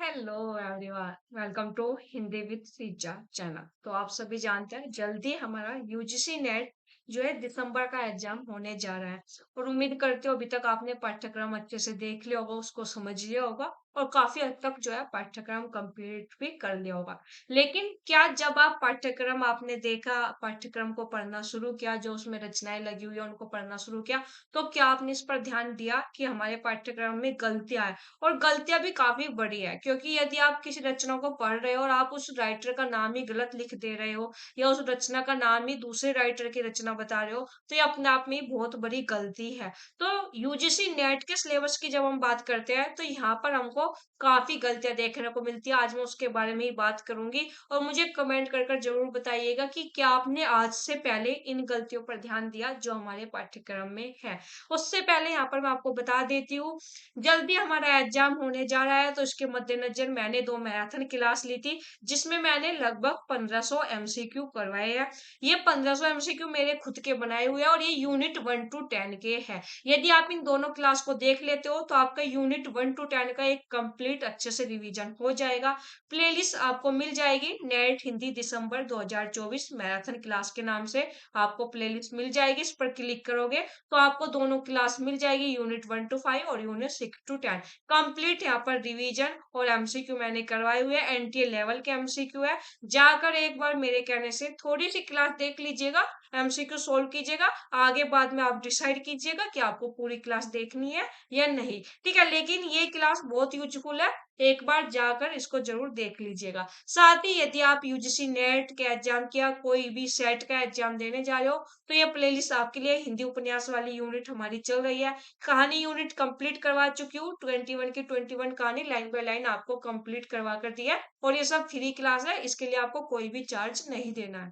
Hello everyone, welcome to Hindi with Seeja channel. तो आप सभी जानते हैं जल्दी हमारा यूजीसी नेट जो है दिसंबर का एग्जाम होने जा रहा है। और उम्मीद करते हो अभी तक आपने पाठ्यक्रम अच्छे से देख लिया होगा, उसको समझ लिया होगा और काफी हद तक जो है पाठ्यक्रम कंप्लीट भी कर लिया होगा। लेकिन क्या जब आप पाठ्यक्रम आपने देखा, पाठ्यक्रम को पढ़ना शुरू किया, जो उसमें रचनाएं लगी हुई है उनको पढ़ना शुरू किया, तो क्या आपने इस पर ध्यान दिया कि हमारे पाठ्यक्रम में गलतियां हैं? और गलतियां भी काफी बड़ी है, क्योंकि यदि आप किसी रचना को पढ़ रहे हो और आप उस राइटर का नाम ही गलत लिख दे रहे हो या उस रचना का नाम ही दूसरे राइटर की रचना बता रहे हो, तो ये अपने आप में ही बहुत बड़ी गलती है। तो यूजीसी नेट के सिलेबस की जब हम बात करते हैं तो यहाँ पर हमको काफी गलतियां देखने को मिलती है। आज मैं उसके बारे में ही बात करूंगी और मुझे कमेंट कर कर जरूर बताइएगा कि क्या आपने आज से पहले इन गलतियों पर ध्यान दिया जो हमारे पाठ्यक्रम में है। उससे पहले यहाँ पर मैं आपको बता देती हूँ, जल्दी हमारा एग्जाम होने जा रहा है, तो इसके मद्देनजर मैंने 2 मैराथन क्लास ली थी, जिसमें मैंने लगभग 1500 एमसीक्यू करवाए हैं। ये 1500 एमसीक्यू मेरे खुद के बनाए हुए हैं और ये यूनिट 1 टू 10 के हैं। यदि आप इन दोनों क्लास को देख लेते हो तो आपका यूनिट 1 टू 10 का एक कंप्लीट अच्छे से रिवीजन हो जाएगा। प्लेलिस्ट आपको मिल जाएगी नेट हिंदी दिसंबर 2024 मैराथन क्लास के नाम से। आपको प्लेलिस्ट मिल जाएगी, इस पर क्लिक करोगे तो आपको दोनों क्लास मिल जाएगी, यूनिट 1 टू 5 और यूनिट 6 टू 10। कंप्लीट यहाँ पर रिवीजन और एमसीक्यू मैंने करवाए हुए हैं, एनटीए लेवल के एमसीक्यू है। जाकर एक बार मेरे कहने से थोड़ी सी क्लास देख लीजिएगा, एमसीक्यू सोल्व कीजिएगा। आगे बाद में आप डिसाइड कीजिएगा कि आपको पूरी क्लास देखनी है या नहीं। ठीक है, लेकिन ये क्लास बहुत यूजफुल है, एक बार जाकर इसको जरूर देख लीजिएगा। साथ ही यदि आप यूजीसी नेट के एग्जाम या कोई भी सेट का एग्जाम देने जा रहे हो तो ये प्लेलिस्ट आपके लिए। हिंदी उपन्यास वाली यूनिट हमारी चल रही है, कहानी यूनिट कंप्लीट करवा चुकी हूँ, 21 की 21 कहानी लाइन बाय लाइन आपको कंप्लीट करवा कर दी है। और ये सब फ्री क्लास है, इसके लिए आपको कोई भी चार्ज नहीं देना है।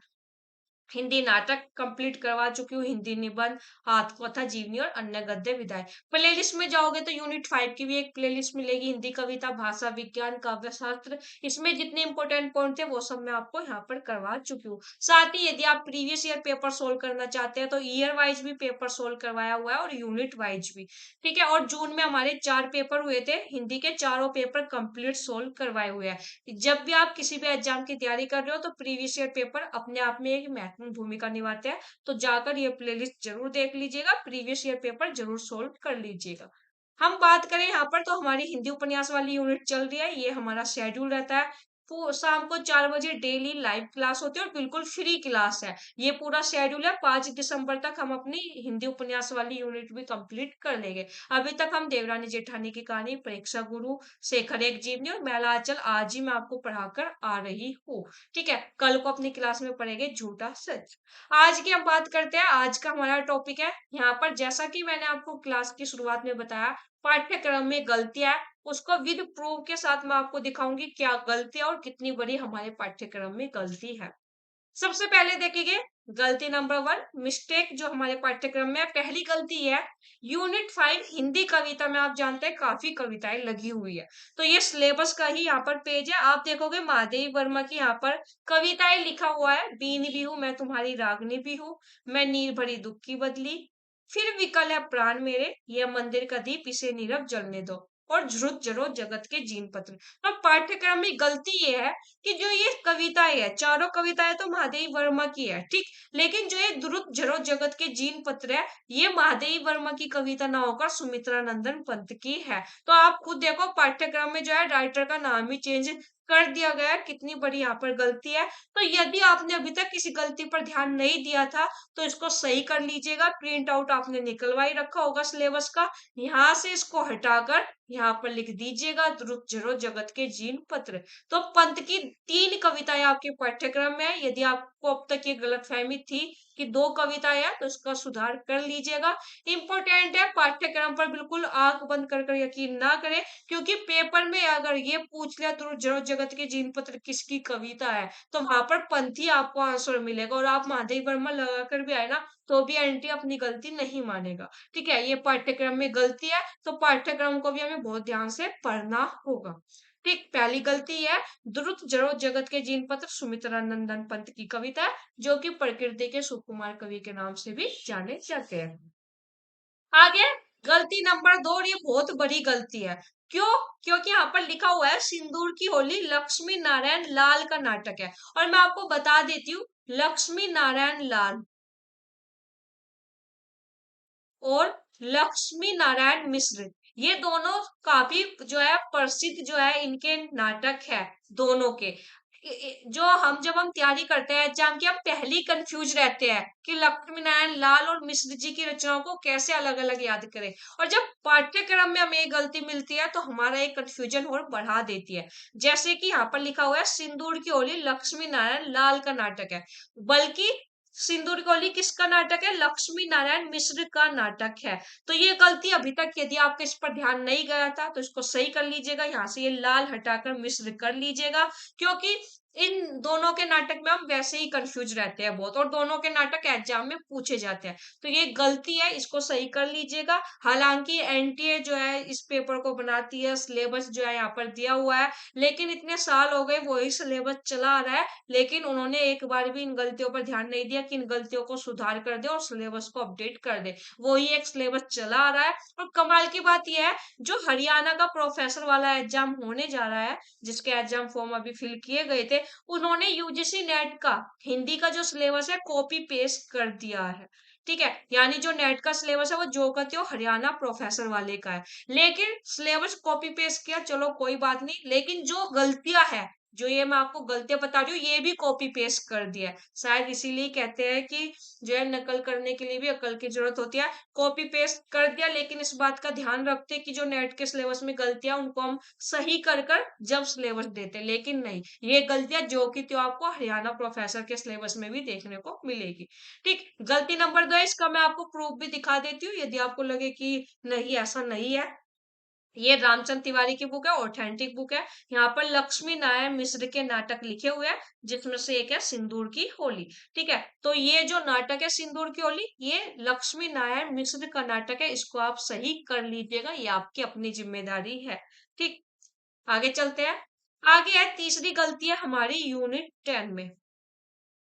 हिंदी नाटक कंप्लीट करवा चुकी हूँ, हिंदी निबंध, आत्मकथा, जीवनी और अन्य गद्य विधाएं। प्लेलिस्ट में जाओगे तो यूनिट 5 की भी एक प्लेलिस्ट मिलेगी, हिंदी कविता, भाषा विज्ञान, काव्य शास्त्र। इसमें जितने इंपॉर्टेंट पॉइंट थे वो सब मैं आपको यहाँ पर करवा चुकी हूँ। साथ ही यदि आप प्रीवियस ईयर पेपर सोल्व करना चाहते हैं तो ईयर वाइज भी पेपर सोल्व करवाया हुआ है और यूनिट वाइज भी। ठीक है, और जून में हमारे 4 पेपर हुए थे, हिंदी के चारों पेपर कंप्लीट सोल्व करवाए हुए हैं। जब भी आप किसी भी एग्जाम की तैयारी कर रहे हो तो प्रीवियस ईयर पेपर अपने आप में एक महत्वपूर्ण भूमिका निभाते हैं। तो जाकर ये प्लेलिस्ट जरूर देख लीजिएगा, प्रीवियस ईयर पेपर जरूर सोल्व कर लीजिएगा। हम बात करें यहाँ पर तो हमारी हिंदी उपन्यास वाली यूनिट चल रही है, ये हमारा शेड्यूल रहता है। शाम को 4 बजे डेली लाइव क्लास होती है और बिल्कुल फ्री क्लास है। ये पूरा शेड्यूल है, 5 दिसंबर तक हम अपनी हिंदी उपन्यास वाली यूनिट भी कंप्लीट कर लेंगे। अभी तक हम देवरानी जेठानी की कहानी, परीक्षा गुरु, शेखर एक जीवनी और मैला आंचल आज ही मैं आपको पढ़ाकर आ रही हूँ। ठीक है, कल को अपनी क्लास में पढ़ेंगे झूठा सच। आज की हम बात करते हैं, आज का हमारा टॉपिक है यहाँ पर, जैसा कि मैंने आपको क्लास की शुरुआत में बताया, पाठ्यक्रम में गलतियां हैं, उसको विद प्रूफ के साथ मैं आपको दिखाऊंगी क्या गलतियां और कितनी बड़ी हमारे पाठ्यक्रम में गलती है। सबसे पहले देखिए, गलती नंबर 1, मिस्टेक जो हमारे पाठ्यक्रम में है। पहली गलती है, यूनिट 5 हिंदी कविता में आप जानते हैं काफी कविताएं लगी हुई है। तो ये सिलेबस का ही यहाँ पर पेज है, आप देखोगे महादेवी वर्मा की यहाँ पर कविताएं लिखा हुआ है। बीन भी हूँ मैं तुम्हारी रागनी भी हूँ, मैं नीर भरी दुख की बदली, फिर विकल है प्राण मेरे, यह मंदिर का दीप इसे नीरव जलने दो, और ध्रुत जरो जगत के जीन पत्र। तो पाठ्यक्रम में गलती ये है कि जो ये कविताएं है, चारों कविताएं तो महादेवी वर्मा की है, ठीक, लेकिन जो ये ध्रुत जरो जगत के जीन पत्र है, ये महादेवी वर्मा की कविता ना होकर सुमित्रा नंदन पंत की है। तो आप खुद देखो, पाठ्यक्रम में जो है राइटर का नाम ही चेंज कर दिया गया है, कितनी बड़ी यहाँ पर गलती है। तो यदि आपने अभी तक किसी गलती पर ध्यान नहीं दिया था तो इसको सही कर लीजिएगा। प्रिंट आउट आपने निकलवा ही रखा होगा सिलेबस का, यहाँ से इसको हटाकर यहाँ पर लिख दीजिएगा ध्रुव जरो जगत के जीन पत्र। तो पंत की 3 कविताएं आपके पाठ्यक्रम में है। यदि आपको अब तक ये गलतफहमी थी कि 2 कविताएं हैं तो इसका सुधार कर लीजिएगा। इंपॉर्टेंट है, पाठ्यक्रम पर बिल्कुल आंख बंद कर यकीन ना करें, क्योंकि पेपर में अगर ये पूछ लिया ध्रुव जरो जगत के जीन पत्र किसकी कविता है तो वहां पर पंत ही आपको आंसर मिलेगा, और आप महादेवी वर्मा लगाकर भी आए ना तो भी एंटी अपनी गलती नहीं मानेगा। ठीक है, ये पाठ्यक्रम में गलती है, तो पाठ्यक्रम को भी हमें बहुत ध्यान से पढ़ना होगा। ठीक, पहली गलती है, द्रुत जरो जगत के जीन पत्र सुमित्रा नंदन पंत की कविता है, जो कि प्रकृति के सुकुमार कवि के नाम से भी जाने जाते हैं। आगे गलती नंबर 2, और ये बहुत बड़ी गलती है। क्यों? क्योंकि यहाँ पर लिखा हुआ है सिंदूर की होली लक्ष्मी नारायण लाल का नाटक है। और मैं आपको बता देती हूँ, लक्ष्मी नारायण लाल और लक्ष्मी नारायण मिश्र, ये दोनों काफी जो है प्रसिद्ध जो है इनके नाटक है दोनों के। जो हम जब हम तैयारी करते हैं एग्जाम की, हम पहले ही कंफ्यूज रहते हैं कि लक्ष्मी नारायण लाल और मिश्र जी की रचनाओं को कैसे अलग अलग याद करें। और जब पाठ्यक्रम में हमें एक गलती मिलती है तो हमारा एक कंफ्यूजन और बढ़ा देती है। जैसे कि यहाँ पर लिखा हुआ है सिंदूर की होली लक्ष्मी नारायण लाल का नाटक है, बल्कि सिंदूर की होली किसका नाटक है? लक्ष्मी नारायण मिश्र का नाटक है। तो ये गलती अभी तक यदि आपके इस पर ध्यान नहीं गया था तो इसको सही कर लीजिएगा, यहाँ से ये लाल हटाकर मिश्र कर लीजिएगा। क्योंकि इन दोनों के नाटक में हम वैसे ही कंफ्यूज रहते हैं बहुत, और दोनों के नाटक एग्जाम में पूछे जाते हैं। तो ये गलती है, इसको सही कर लीजिएगा। हालांकि एनटीए जो है इस पेपर को बनाती है, सिलेबस जो है यहाँ पर दिया हुआ है, लेकिन इतने साल हो गए वही सिलेबस चला आ रहा है, लेकिन उन्होंने एक बार भी इन गलतियों पर ध्यान नहीं दिया कि इन गलतियों को सुधार कर दे और सिलेबस को अपडेट कर दे। वही एक सिलेबस चला आ रहा है। और कमाल की बात यह है, जो हरियाणा का प्रोफेसर वाला एग्जाम होने जा रहा है, जिसके एग्जाम फॉर्म अभी फिल किए गए थे, उन्होंने यूजीसी नेट का हिंदी का जो सिलेबस है कॉपी पेस्ट कर दिया है। ठीक है, यानी जो नेट का सिलेबस है वो जो का त्यों हरियाणा प्रोफेसर वाले का है, लेकिन सिलेबस कॉपी पेस्ट किया, चलो कोई बात नहीं, लेकिन जो गलतियां है, जो ये मैं आपको गलतियां बता रही हूँ, ये भी कॉपी पेस्ट कर दिया है। शायद इसीलिए कहते हैं कि जो है नकल करने के लिए भी अकल की जरूरत होती है। कॉपी पेस्ट कर दिया, लेकिन इस बात का ध्यान रखते कि जो नेट के सिलेबस में गलतियां उनको हम सही कर कर जब सिलेबस देते, लेकिन नहीं, ये गलतियां जो कि त्यों आपको हरियाणा प्रोफेसर के सिलेबस में भी देखने को मिलेगी। ठीक, गलती नंबर 2 है, इसका मैं आपको प्रूफ भी दिखा देती हूँ यदि आपको लगे कि नहीं ऐसा नहीं है। ये रामचंद्र तिवारी की बुक है, ऑथेंटिक बुक है। यहाँ पर लक्ष्मी नारायण मिश्र के नाटक लिखे हुए हैं, जिसमें से एक है सिंदूर की होली। ठीक है, तो ये जो नाटक है सिंदूर की होली, ये लक्ष्मी नारायण मिश्र का नाटक है, इसको आप सही कर लीजिएगा, ये आपकी अपनी जिम्मेदारी है। ठीक, आगे चलते हैं। आगे है तीसरी गलती है हमारी यूनिट 10 में,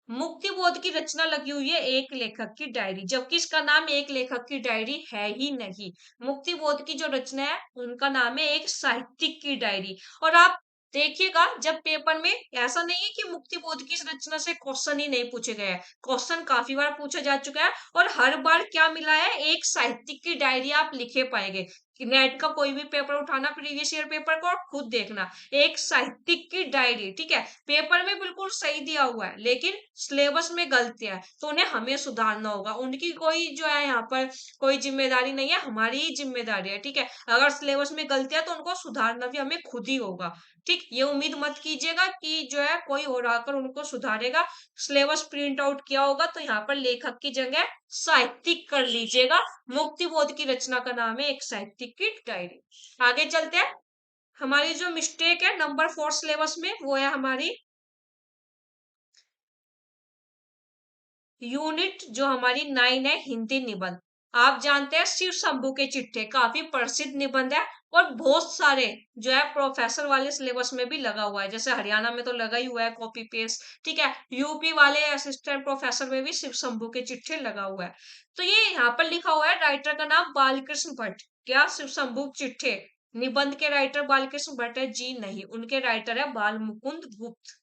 मुक्ति बोध की रचना लगी हुई है एक लेखक की डायरी, जबकि इसका नाम एक लेखक की डायरी है ही नहीं। मुक्ति बोध की जो रचना है उनका नाम है एक साहित्यिक की डायरी। और आप देखिएगा जब पेपर में, ऐसा नहीं है कि मुक्ति बोध की इस रचना से क्वेश्चन ही नहीं पूछे गए हैं, क्वेश्चन काफी बार पूछा जा चुका है, और हर बार क्या मिला है, एक साहित्यिक की डायरी आप लिखे पाएंगे। कि नेट का कोई भी पेपर उठाना प्रीवियस ईयर पेपर को और खुद देखना, एक साहित्यिक की डायरी, ठीक है, पेपर में बिल्कुल सही दिया हुआ है, लेकिन सिलेबस में गलतियां है, तो उन्हें हमें सुधारना होगा। उनकी कोई जो है यहाँ पर कोई जिम्मेदारी नहीं है, हमारी ही जिम्मेदारी है। ठीक है, अगर सिलेबस में गलतियां तो उनको सुधारना भी हमें खुद ही होगा। ठीक, ये उम्मीद मत कीजिएगा कि जो है कोई और आकर उनको सुधारेगा। सिलेबस प्रिंट आउट किया होगा तो यहाँ पर लेखक की जगह साहित्यिक कर लीजिएगा। मुक्ति बोध की रचना का नाम है एक साहित्यिक की डायरी। आगे चलते हैं। हमारी जो मिस्टेक है नंबर 4 सिलेबस में, वो है हमारी यूनिट जो हमारी 9 है, हिंदी निबंध। आप जानते हैं शिव शंभू के चिट्ठे काफी प्रसिद्ध निबंध है, और बहुत सारे जो है प्रोफेसर वाले सिलेबस में भी लगा हुआ है, जैसे हरियाणा में तो लगा ही हुआ है कॉपी पेस्ट। ठीक है, यूपी वाले असिस्टेंट प्रोफेसर में भी शिव शंभू के चिट्ठे लगा हुआ है। तो ये यहाँ पर लिखा हुआ है, राइटर का नाम बालकृष्ण भट्ट। क्या शिव शंभू चिट्ठे निबंध के राइटर बालकृष्ण भट्ट है? जी नहीं, उनके राइटर है बाल मुकुंद गुप्त।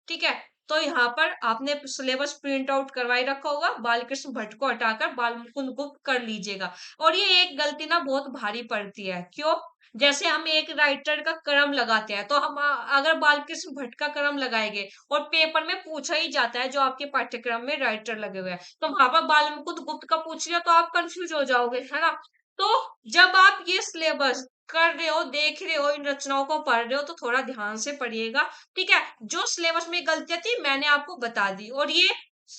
ठीक है, तो यहाँ पर आपने सिलेबस प्रिंट आउट करवाई रखा होगा, बालकृष्ण भट्ट को हटाकर बाल मुकुंद गुप्त कर लीजिएगा। और ये एक गलती ना बहुत भारी पड़ती है, क्यों? जैसे हम एक राइटर का क्रम लगाते हैं, तो हम अगर बालकृष्ण भट्ट का क्रम लगाएंगे और पेपर में पूछा ही जाता है जो आपके पाठ्यक्रम में राइटर लगे हुए हैं, तो वहां पर बाल मुकुंद गुप्त का पूछ लिया तो आप कंफ्यूज हो जाओगे, है ना? तो जब आप ये सिलेबस कर रहे हो, देख रहे हो, इन रचनाओं को पढ़ रहे हो, तो थोड़ा ध्यान से पढ़िएगा। ठीक है, जो सिलेबस में गलतियां थी मैंने आपको बता दी, और ये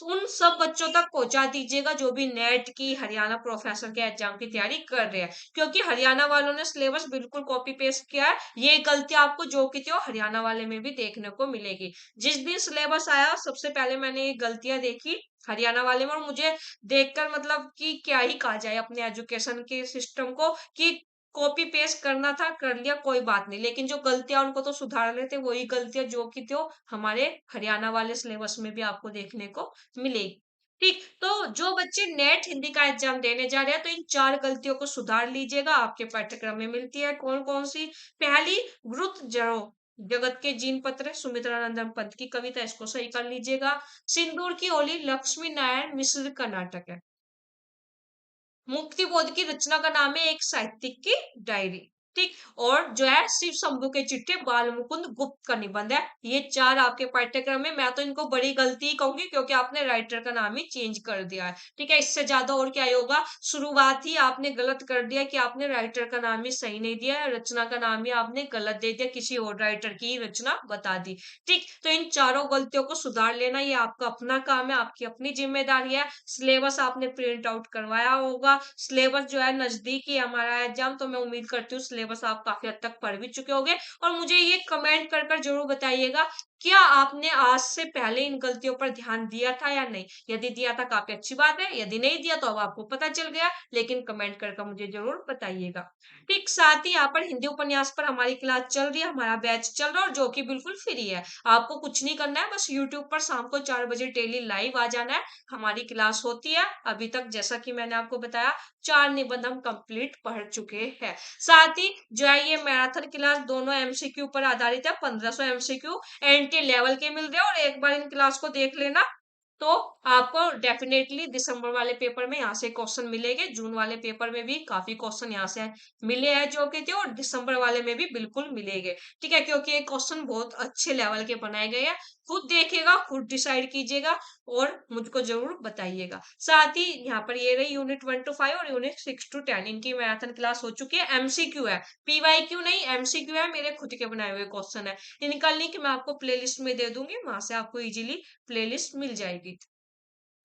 उन सब बच्चों तक पहुंचा दीजिएगा जो भी नेट की हरियाणा प्रोफेसर के एग्जाम की तैयारी कर रहे हैं, क्योंकि हरियाणा वालों ने सिलेबस बिल्कुल कॉपी पेस्ट किया है। ये गलती आपको जो की त्यों हरियाणा वाले में भी देखने को मिलेगी। जिस दिन सिलेबस आया सबसे पहले मैंने ये गलतियां देखी हरियाणा वाले में, और मुझे देखकर मतलब कि क्या ही कहा जाए अपने एजुकेशन के सिस्टम को, कि कॉपी पेस्ट करना था कर लिया, कोई बात नहीं, लेकिन जो गलतियां उनको तो सुधार लेते, वही गलतियां जो की त्यों हमारे हरियाणा वाले सिलेबस में भी आपको देखने को मिलेगी। ठीक, तो जो बच्चे नेट हिंदी का एग्जाम देने जा रहे हैं तो इन 4 गलतियों को सुधार लीजिएगा, आपके पाठ्यक्रम में मिलती है। कौन-कौन सी? पहली, गुरुत जड़ों, जगत के जीन पत्र, सुमित्रानंदन पंत की कविता, इसको सही कर लीजिएगा। सिंदूर की ओली लक्ष्मी नारायण मिश्र का नाटक है। मुक्तिबोध की रचना का नाम है एक साहित्यिक की डायरी। ठीक, और जो है शिव शंभू के चिट्ठे बाल मुकुंद गुप्त का निबंध है। ये 4 आपके पाठ्यक्रम में, मैं तो इनको बड़ी गलती ही कहूंगी क्योंकि आपने राइटर का नाम ही चेंज कर दिया है। ठीक है, इससे ज्यादा और क्या ही होगा। शुरुआत ही आपने गलत कर दिया कि आपने राइटर का नाम ही सही नहीं दिया, रचना का नाम ही आपने गलत दे दिया, किसी और राइटर की ही रचना बता दी। ठीक, तो इन चारों गलतियों को सुधार लेना ये आपका अपना काम है, आपकी अपनी जिम्मेदारी है। सिलेबस आपने प्रिंट आउट करवाया होगा, सिलेबस जो है नजदीक ही है हमारा एग्जाम, तो मैं उम्मीद करती हूँ सिलेबस आप काफी हद तक पढ़ भी चुके होंगे। और मुझे ये कमेंट कर कर जरूर बताइएगा, क्या आपने आज से पहले इन गलतियों पर ध्यान दिया था या नहीं? यदि दिया था काफी अच्छी बात है, यदि नहीं दिया तो अब आपको पता चल गया, लेकिन कमेंट कर कर मुझे जरूर बताइएगा। ठीक, साथ ही यहाँ पर हिंदी उपन्यास पर हमारी क्लास चल रही है, हमारा बैच चल रहा है और जो कि बिल्कुल फ्री है। आपको कुछ नहीं करना है, बस यूट्यूब पर शाम को 4 बजे डेली लाइव आ जाना है। हमारी क्लास होती है। अभी तक जैसा कि मैंने आपको बताया 4 निबंध हम कंप्लीट पढ़ चुके हैं। साथ ही जो है ये मैराथन क्लास दोनों एमसीक्यू पर आधारित है। 1500 एमसीक्यू एनटी लेवल के मिल रहे हैं, और एक बार इन क्लास को देख लेना तो आपको डेफिनेटली दिसंबर वाले पेपर में यहाँ से क्वेश्चन मिलेंगे। जून वाले पेपर में भी काफी क्वेश्चन यहाँ से मिले हैं जो कि थे, और दिसंबर वाले में भी बिल्कुल मिलेंगे। ठीक है, क्योंकि ये क्वेश्चन बहुत अच्छे लेवल के बनाए गए हैं। खुद देखिएगा, खुद डिसाइड कीजिएगा और मुझको जरूर बताइएगा। साथ ही यहाँ पर ये रही यूनिट 1 to 5 और यूनिट 6 to 10, इनकी मैराथन क्लास हो चुकी है। एमसीक्यू है, पीवाईक्यू नहीं, एमसीक्यू है, मेरे खुद के बनाए हुए क्वेश्चन है। इनका लिंक मैं आपको प्लेलिस्ट में दे दूंगी, वहां से आपको इजीली प्लेलिस्ट मिल जाएगी।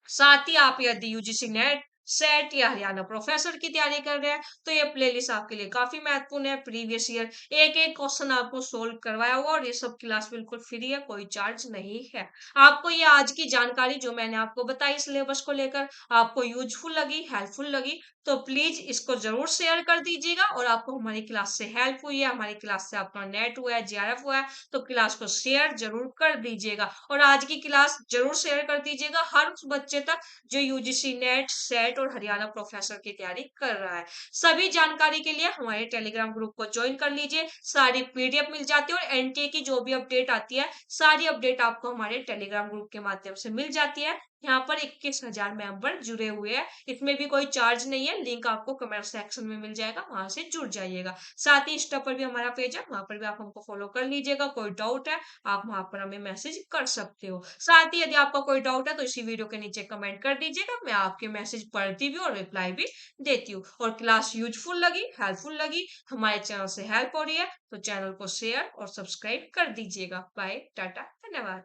साथ ही आप यदि यूजीसी नेट, सेट या हरियाणा प्रोफेसर की तैयारी कर रहे हैं तो ये प्लेलिस्ट आपके लिए काफी महत्वपूर्ण है। प्रीवियस ईयर एक एक क्वेश्चन आपको सोल्व करवाया हुआ, और ये सब क्लास बिल्कुल फ्री है, कोई चार्ज नहीं है। आपको ये आज की जानकारी जो मैंने आपको बताई सिलेबस को लेकर आपको यूजफुल लगी, हेल्पफुल लगी, तो प्लीज इसको जरूर शेयर कर दीजिएगा। और आपको हमारी क्लास से हेल्प हुई है, हमारी क्लास से आपका नेट हुआ है, जेआरएफ हुआ है, तो क्लास को शेयर जरूर कर दीजिएगा। और आज की क्लास जरूर शेयर कर दीजिएगा हर उस बच्चे तक जो यूजीसी नेट, सेट और हरियाणा प्रोफेसर की तैयारी कर रहा है। सभी जानकारी के लिए हमारे टेलीग्राम ग्रुप को ज्वाइन कर लीजिए, सारी पीडीएफ मिल जाती है, और एनटीए की जो भी अपडेट आती है सारी अपडेट आपको हमारे टेलीग्राम ग्रुप के माध्यम से मिल जाती है। यहाँ पर 21,000 मेंबर जुड़े हुए हैं, इसमें भी कोई चार्ज नहीं है, लिंक आपको कमेंट सेक्शन में मिल जाएगा, वहां से जुड़ जाइएगा। साथ ही इंस्टा पर भी हमारा पेज है, वहां पर भी आप हमको फॉलो कर लीजिएगा। कोई डाउट है आप वहां पर हमें मैसेज कर सकते हो। साथ ही यदि आपका कोई डाउट है तो इसी वीडियो के नीचे कमेंट कर दीजिएगा, मैं आपके मैसेज पढ़ती भी और रिप्लाई भी देती हूँ। और क्लास यूजफुल लगी, हेल्पफुल लगी, हमारे चैनल से हेल्प हो रही है, तो चैनल को शेयर और सब्सक्राइब कर दीजिएगा। बाय, टाटा, धन्यवाद।